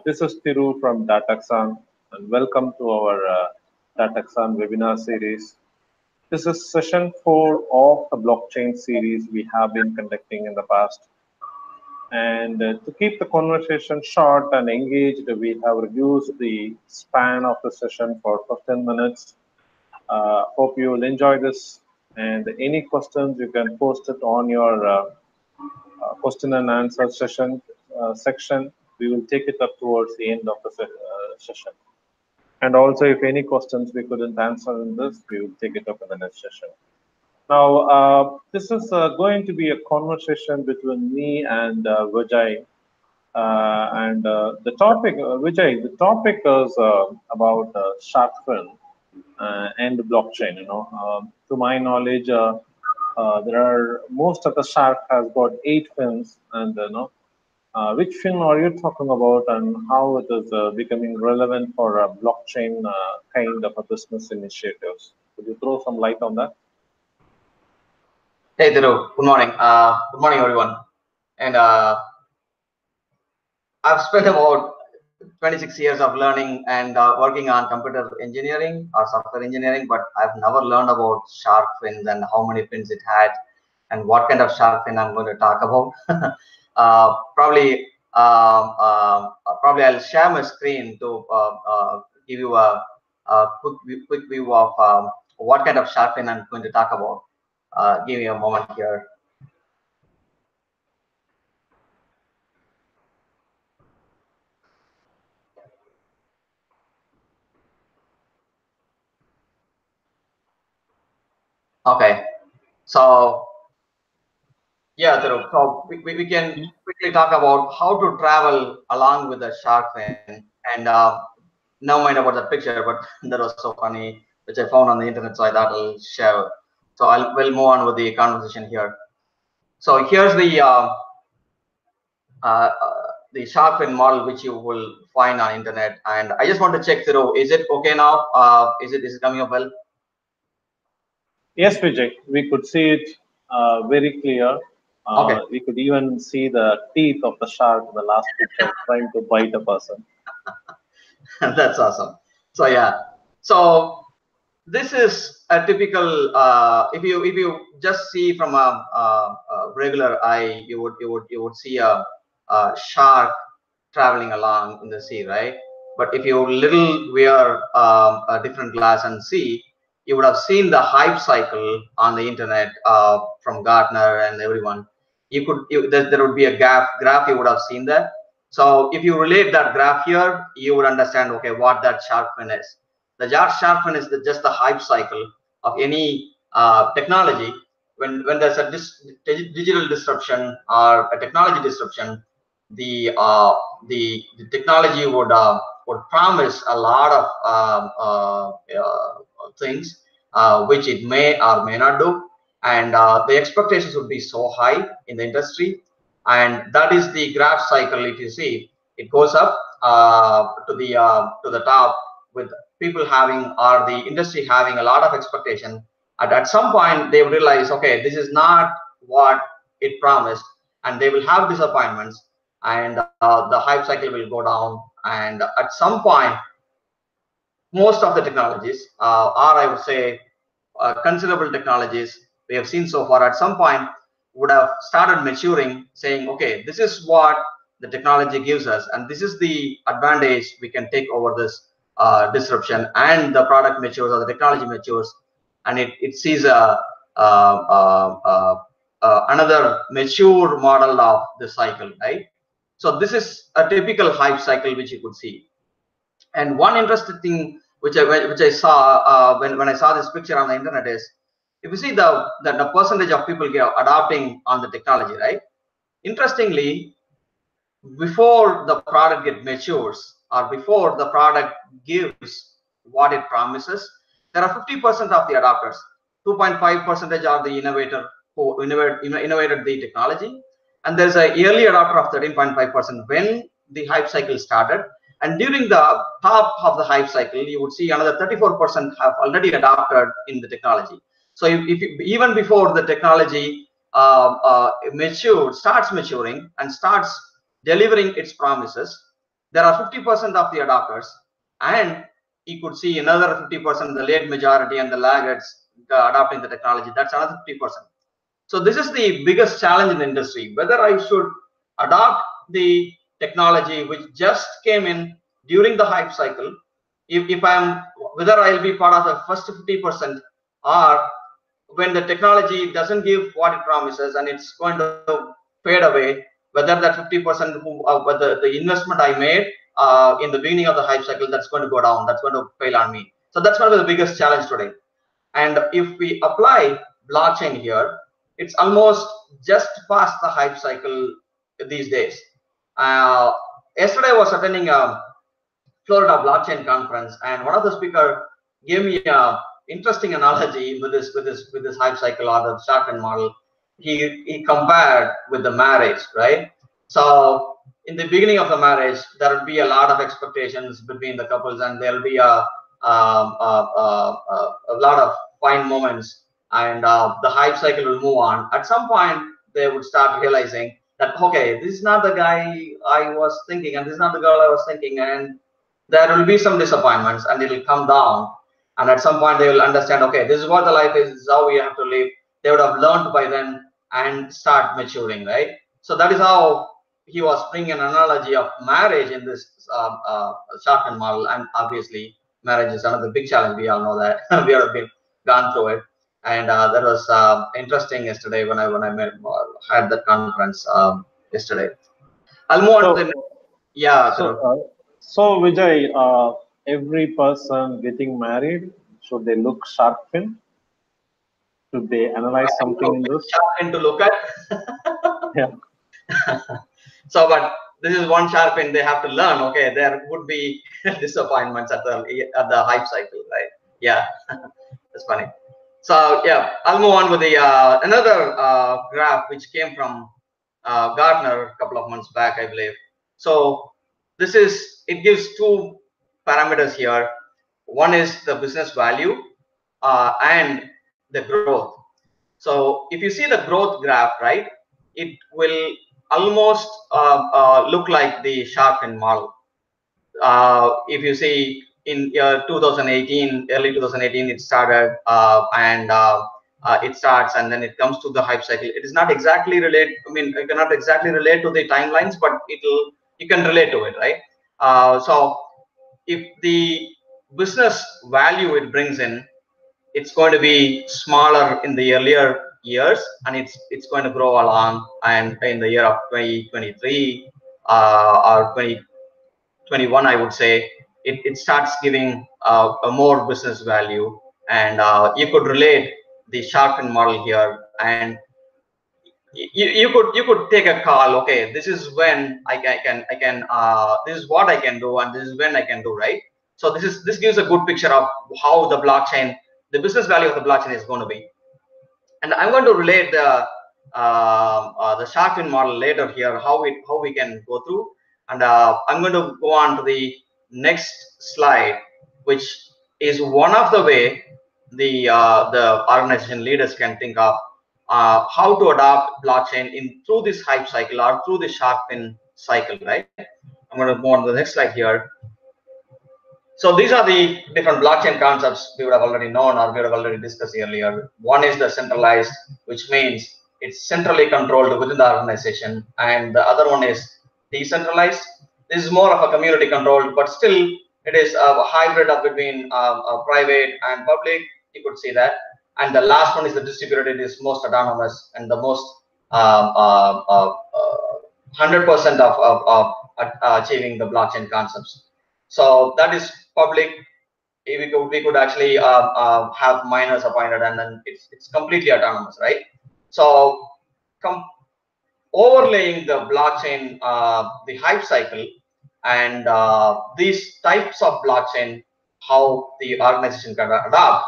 This is Thiru from Dataxan, and welcome to our Dataxan webinar series. This is session 4 of the blockchain series we have been conducting in the past. And to keep the conversation short and engaged, we have reduced the span of the session for 15 minutes. Hope you will enjoy this. And any questions, you can post it on your question and answer section. We will take it up towards the end of the session. And also, if any questions we couldn't answer in this, we will take it up in the next session. Now, this is going to be a conversation between me and Vijay. Vijay, the topic is about shark fin and blockchain. To my knowledge, there are most of the shark has got 8 fins, and which fin are you talking about, and how it is becoming relevant for blockchain kind of a business initiatives? Could you throw some light on that? Hey, Dhiru. Good morning. Good morning, everyone. And I've spent about 26 years of learning and working on computer engineering or software engineering, but I've never learned about shark fins and how many fins it had and what kind of shark fin I'm going to talk about. Probably I'll share my screen to give you a quick view of what kind of shark fin I'm going to talk about. Give me a moment here. Okay, so yeah, Dhiru, so we can quickly talk about how to travel along with the shark fin. And never mind about that picture, but that was so funny, which I found on the internet, so I thought I'll share. So we'll move on with the conversation here. So here's uh, the shark fin model which you will find on internet. And I just want to check through. Is it okay now? Is it coming up well? Yes, Vijay, we could see it very clear. Okay. We could even see the teeth of the shark in the last picture trying to bite a person. That's awesome. So yeah, so this is a typical. If you just see from a regular eye, you would see a shark traveling along in the sea, right? But if you little wear a different glass and see, you would have seen the hype cycle on the internet from Gartner and everyone. There would be a graph you would have seen that. So if you relate that graph here, you would understand, okay, what that shark fin is. The shark fin is just the hype cycle of any technology. When there's a digital disruption or a technology disruption, the technology would promise a lot of things which it may or may not do, and the expectations would be so high in the industry, and that is the graph cycle. If you see, it goes up to the top with people having, or the industry having, a lot of expectation. At some point they realize, okay, this is not what it promised, and they will have disappointments, and the hype cycle will go down. And at some point, most of the technologies, or I would say considerable technologies we have seen so far, at some point would have started maturing, saying, okay, this is what the technology gives us, and this is the advantage we can take over this disruption. And the product matures, or the technology matures, and it sees another mature model of the cycle, right? So this is a typical hype cycle which you could see. And one interesting thing which I saw when I saw this picture on the internet is, if you see the percentage of people adopting on the technology, right? Interestingly, before the product get matures, or before the product gives what it promises, there are 50% of the adopters. 2.5 percentage are the innovator who innovated the technology, and there's a early adopter of 13.5% when the hype cycle started. And during the top of the hype cycle, you would see another 34% have already adopted in the technology. So even before the technology starts maturing and starts delivering its promises, there are 50% of the adopters, and you could see another 50%, the late majority and the laggards adopting the technology. That's another 50%. So this is the biggest challenge in the industry, whether I should adopt the technology which just came in during the hype cycle, if I'm, whether I'll be part of the first 50%, or when the technology doesn't give what it promises and it's going to fade away, whether that 50% who, whether the investment I made in the beginning of the hype cycle, that's going to go down, that's going to fail on me. So that's one of the biggest challenge today. And if we apply blockchain here, it's almost just past the hype cycle these days. Yesterday I was attending a Florida blockchain conference, and one of the speaker gave me a interesting analogy with this hype cycle or the Sharpen model. He compared with the marriage, right? So in the beginning of the marriage, there will be a lot of expectations between the couples, and there will be a lot of fine moments, and the hype cycle will move on. At some point, they would start realizing that, okay, this is not the guy I was thinking, and this is not the girl I was thinking, and there will be some disappointments, and it will come down. And at some point, they will understand, okay, this is what the life is, this is how we have to live. They would have learned by then and start maturing, right? So that is how he was bringing an analogy of marriage in this Sharpen model. And obviously, marriage is another big challenge. We all know that. We have been gone through it, and that was interesting yesterday when I had that conference yesterday. I'll move on to the yeah. So Vijay, every person getting married, should they look Sharpen? Should they analyze something in this? Sharpen to look at. Yeah. So, but this is one Sharpen they have to learn. Okay, there would be disappointments at the hype cycle, right? Yeah, that's funny. So yeah, I'll move on with the another graph which came from Gartner a couple of months back, I believe. So this is, it gives two parameters here. One is the business value and the growth. So if you see the growth graph, right, it will almost look like the Sharpen model. If you see in 2018, early 2018, it started and it starts and then it comes to the hype cycle. It is not exactly relate. I mean, you cannot exactly relate to the timelines, but you can relate to it, right? So if the business value it brings in, it's going to be smaller in the earlier years, and it's going to grow along. And in the year of 2023 or 2021, I would say, it starts giving a more business value, and you could relate the Sharpen model here, and you could take a call. Okay, this is when I can this is what I can do, and this is when I can do, right? So this gives a good picture of how the blockchain, the business value of the blockchain is going to be. And I'm going to relate the Sharpen model later here, how we can go through. And I'm going to go on to the next slide, which is one of the way the organization leaders can think of how to adopt blockchain through this hype cycle or through the Sharpen cycle, right? I'm going to move on to the next slide here. So these are the different blockchain concepts we would have already known or we would have already discussed earlier. One is the centralized, which means it's centrally controlled within the organization, and the other one is decentralized. This is more of a community controlled, but still it is a hybrid of between private and public. You could see that. And the last one is the distributed. It is most autonomous and the most 100% of achieving the blockchain concepts. So that is public. We could actually have miners appointed, and then it's completely autonomous, right? So overlaying the blockchain, the hype cycle, and these types of blockchain, how the organization can adapt,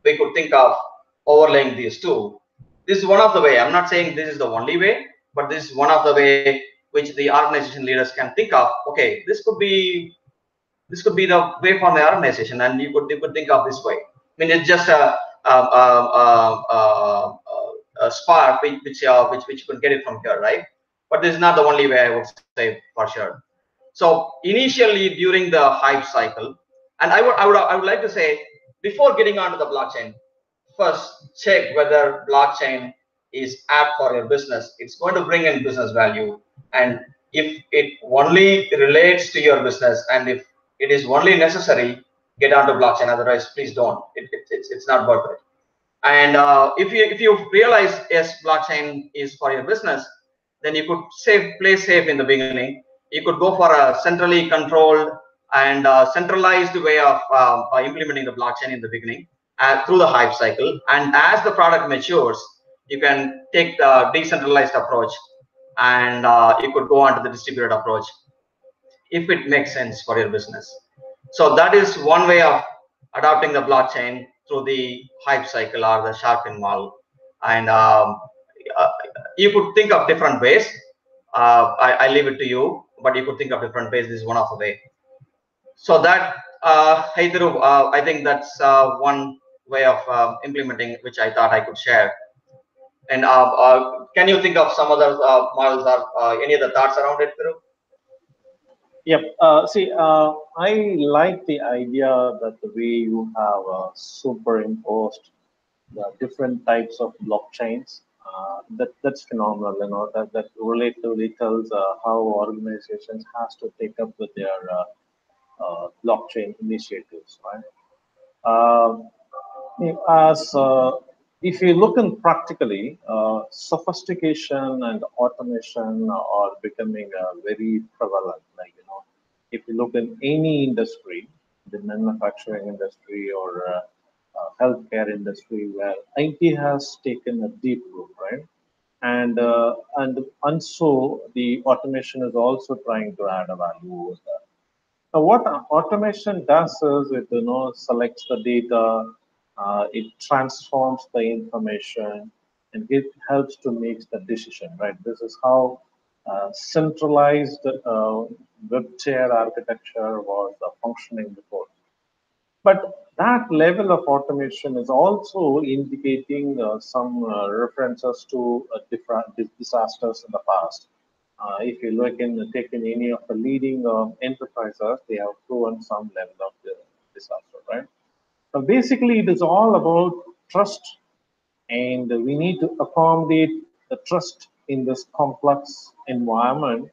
we could think of overlaying these two. This is one of the way. I'm not saying this is the only way, but this is one of the way which the organization leaders can think of. Okay, this could be the way for the organization, and you could think of this way. I mean, it's just a spark which you could get it from here, right? But this is not the only way, I would say, for sure. So initially during the hype cycle, and I would like to say, before getting onto the blockchain, first check whether blockchain is apt for your business. It's going to bring in business value, and if it only relates to your business, and if it is only necessary, get onto blockchain. Otherwise, please don't. It's not worth it. And if you realize yes, blockchain is for your business, then you could play safe in the beginning. You could go for a centrally controlled and centralized way of implementing the blockchain in the beginning through the hype cycle. And as the product matures, you can take the decentralized approach, and you could go on to the distributed approach if it makes sense for your business. So that is one way of adopting the blockchain through the hype cycle or the shark model. And uh, you could think of different ways. I leave it to you, but you could think of different ways. This is one of the way. So that, hey Dhruv, I think that's one way of implementing, which I thought I could share. And can you think of some other models or any other thoughts around it, Dhruv? Yep. See, I like the idea that the way you have superimposed the different types of blockchains. That's phenomenal. You know that relatively tells how organizations has to take up with their blockchain initiatives, right? Um, as if you look in practically, sophistication and automation are becoming very prevalent. Like if you look in any industry, the manufacturing industry or healthcare industry, where IT has taken a deep root, right? And so the automation is also trying to add a value over there. Now, what automation does is it selects the data, it transforms the information, and it helps to make the decision. Right. This is how centralized web chair architecture was functioning before. But that level of automation is also indicating some references to different disasters in the past. If you look in take in any of the leading enterprises, they have proven some level of the disaster, right? So basically, it is all about trust, and we need to accommodate the trust in this complex environment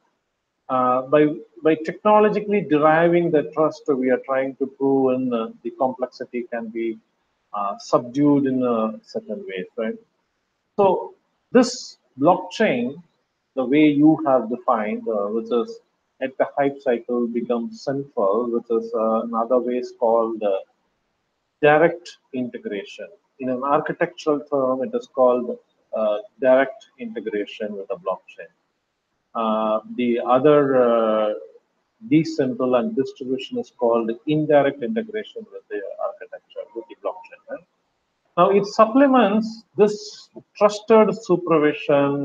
by technologically deriving the trust. We are trying to prove in the complexity can be subdued in a certain way, right? So this blockchain, the way you have defined, which is at the hype cycle becomes central, which is another way is called direct integration. In an architectural term, it is called direct integration with a blockchain. The other decentral and distribution is called indirect integration with the architecture, with the blockchain. Right? Now, it supplements this trusted supervision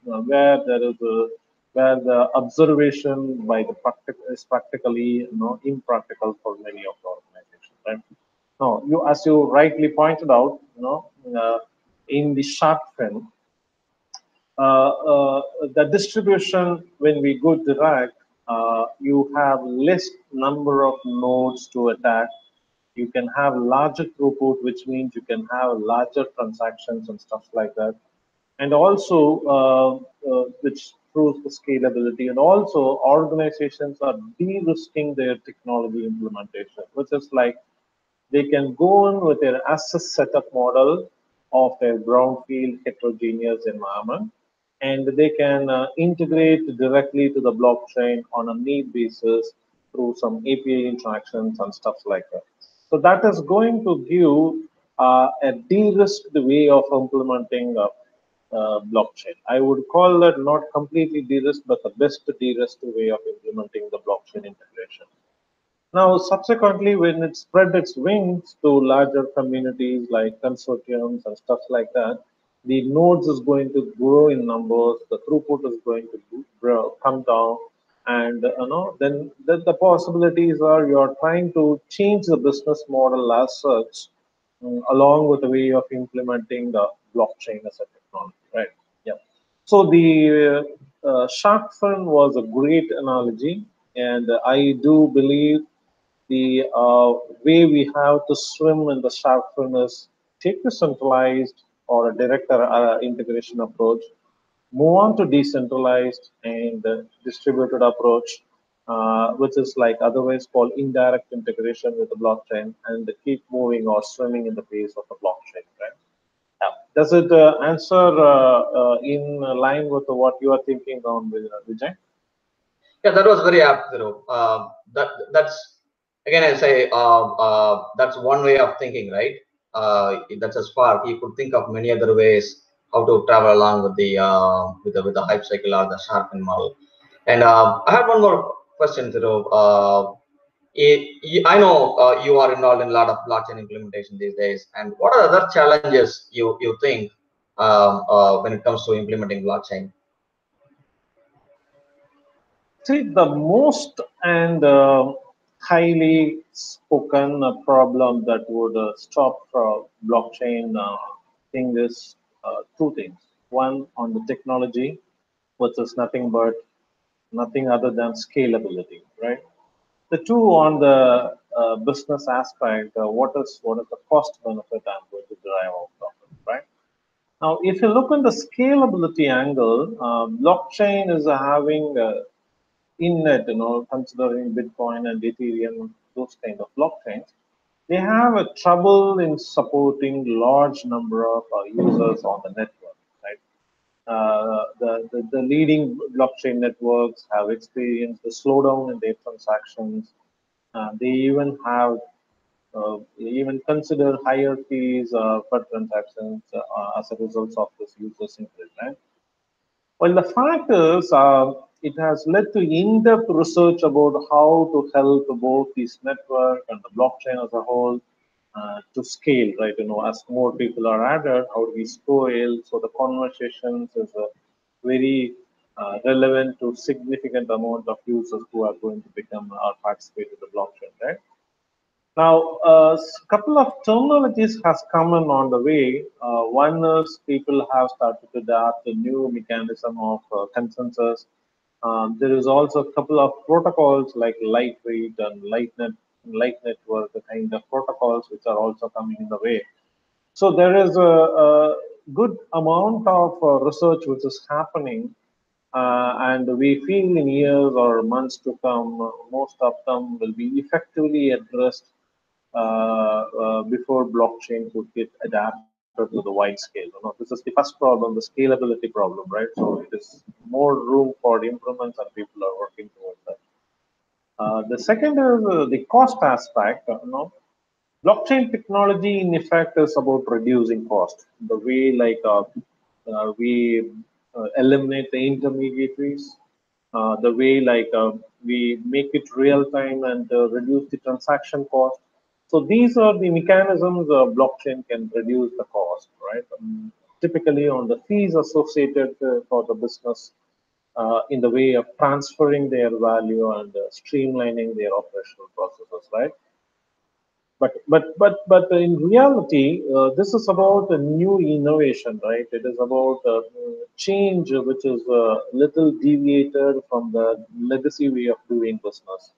where there is a where the observation by the is practically impractical for many of the organizations. Right? Now, as you rightly pointed out, in the shark fin, the distribution when we go direct, you have less number of nodes to attack. You can have larger throughput, which means you can have larger transactions and stuff like that. And also, which proves the scalability. And also, organizations are de-risking their technology implementation, which is like they can go on with their asset setup model of their brownfield heterogeneous environment, and they can integrate directly to the blockchain on a need basis through some API interactions and stuff like that. So that is going to give a de-risked way of implementing blockchain. I would call that not completely de-risked, but the best de-risked way of implementing the blockchain integration. Now, subsequently, when it spread its wings to larger communities like consortiums and stuff like that, the nodes is going to grow in numbers, the throughput is going to come down, and then the possibilities are you are trying to change the business model as such, along with the way of implementing the blockchain as a technology, right? Yeah. So the shark fin was a great analogy. And I do believe the way we have to swim in the shark fin is take a centralized or a direct integration approach, move on to decentralized and distributed approach, which is like otherwise called indirect integration with the blockchain, and keep moving or swimming in the pace of the blockchain, right? Yeah. Does it answer in line with what you are thinking on, Vijay? Yeah, that was very apt, that's again I say that's one way of thinking, right? That's a spark. You could think of many other ways how to travel along with the with the hype cycle or the sharpen model. And I have one more question, I know you are involved in a lot of blockchain implementation these days. And what are other challenges you think when it comes to implementing blockchain? See, the most and highly spoken problem that would stop blockchain thing is two things. One on the technology, which is nothing other than scalability, right? The two on the business aspect, what is the cost benefit I'm going to derive out of it, right? Now, if you look on the scalability angle, blockchain is having in it, considering Bitcoin and Ethereum, those kind of blockchains, they have a trouble in supporting large number of users on the network, right? The leading blockchain networks have experienced a slowdown in their transactions. They even have even consider higher fees per transactions as a result of this user increase, right? Well, the fact is, it has led to in-depth research about how to help both this network and the blockchain as a whole to scale, right? As more people are added, how do we scale? So the conversations is very relevant to significant amount of users who are going to become or participate in the blockchain, right? Now, a couple of terminologies has come in on the way. One is people have started to adapt a new mechanism of consensus. There is also a couple of protocols like Lightweight and Light Network, the kind of protocols which are also coming in the way. So there is a good amount of research which is happening, and we feel in years or months to come, most of them will be effectively addressed before blockchain could get adapted to the wide scale. This is the first problem, the scalability problem, right? So it is more room for improvements, and people are working towards that. The second is the cost aspect. Blockchain technology, in effect, is about reducing cost. The way like we eliminate the intermediaries, the way like we make it real time and reduce the transaction cost. So these are the mechanisms blockchain can reduce the cost, right? Typically on the fees associated for the business in the way of transferring their value and streamlining their operational processes, right? But in reality, this is about a new innovation, right? It is about change, which is a little deviated from the legacy way of doing business.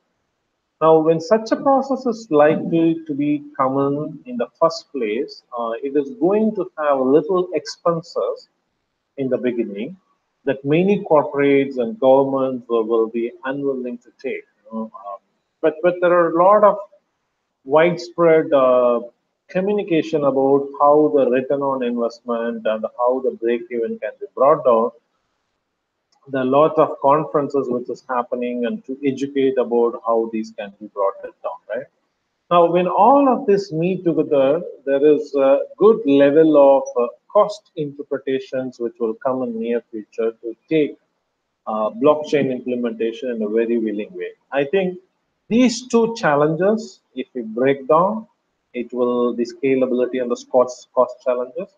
Now, when such a process is likely to be common in the first place, it is going to have little expenses in the beginning that many corporates and governments will be unwilling to take. But there are a lot of widespread communication about how the return on investment and how the break even can be brought down. There are lots of conferences which is happening and to educate about how these can be brought it down, right? Now, when all of this meet together, there is a good level of cost interpretations which will come in near future to take blockchain implementation in a very willing way. I think these two challenges, if we break down, it will the scalability and the cost challenges.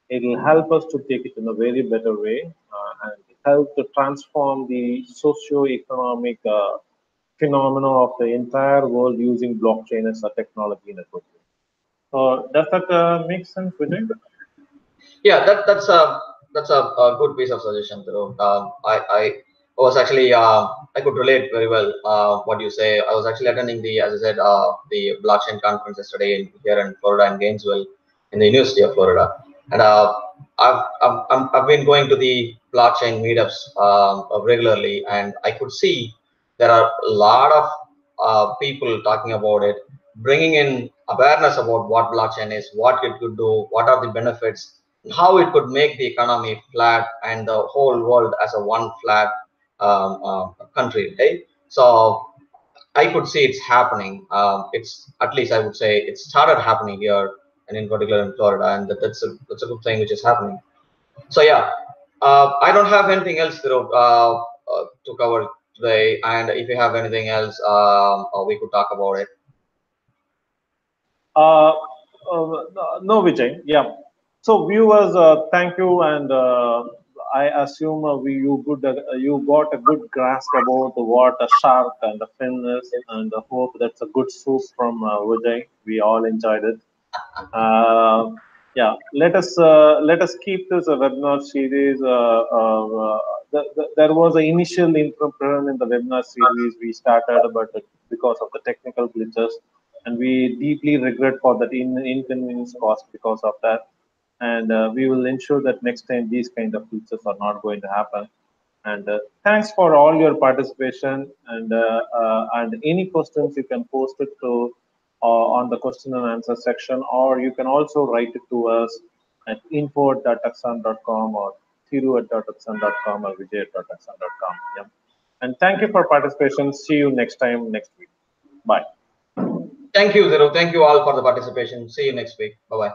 It will help us to take it in a very better way and help to transform the socio-economic phenomena of the entire world using blockchain as a technology network. Does that make sense, Vijay? Yeah, that's a good piece of suggestion, was actually I could relate very well what you say. I was actually attending the, as I said, the blockchain conference yesterday here in Florida in Gainesville, in the University of Florida, and I've been going to the blockchain meetups regularly, and I could see there are a lot of people talking about it, bringing in awareness about what blockchain is, what it could do, what are the benefits, how it could make the economy flat and the whole world as a one flat country, right? So I could see it's happening. It's, at least I would say, it started happening here, and in particular in Florida, and that's a good thing which is happening. So yeah, I don't have anything else to cover today. And if you have anything else, we could talk about it. Uh, no, Vijay. Yeah. So viewers, thank you, and I assume you got a good grasp about what a shark and a fin is, and I hope that's a good soup from Vijay. We all enjoyed it. Uh, yeah, let us keep this a webinar series. There was an initial interruption in the webinar series we started, but because of the technical glitches, and we deeply regret for that inconvenience cost because of that. And we will ensure that next time these kind of glitches are not going to happen. And thanks for all your participation. And any questions you can post it to on the question and answer section, or you can also write it to us at info@tuxan.com or thiru@tuxan.com or vijay@tuxan.com. Yeah. And thank you for participation. See you next time next week. Bye. Thank you, Zero. Thank you all for the participation. See you next week. Bye bye.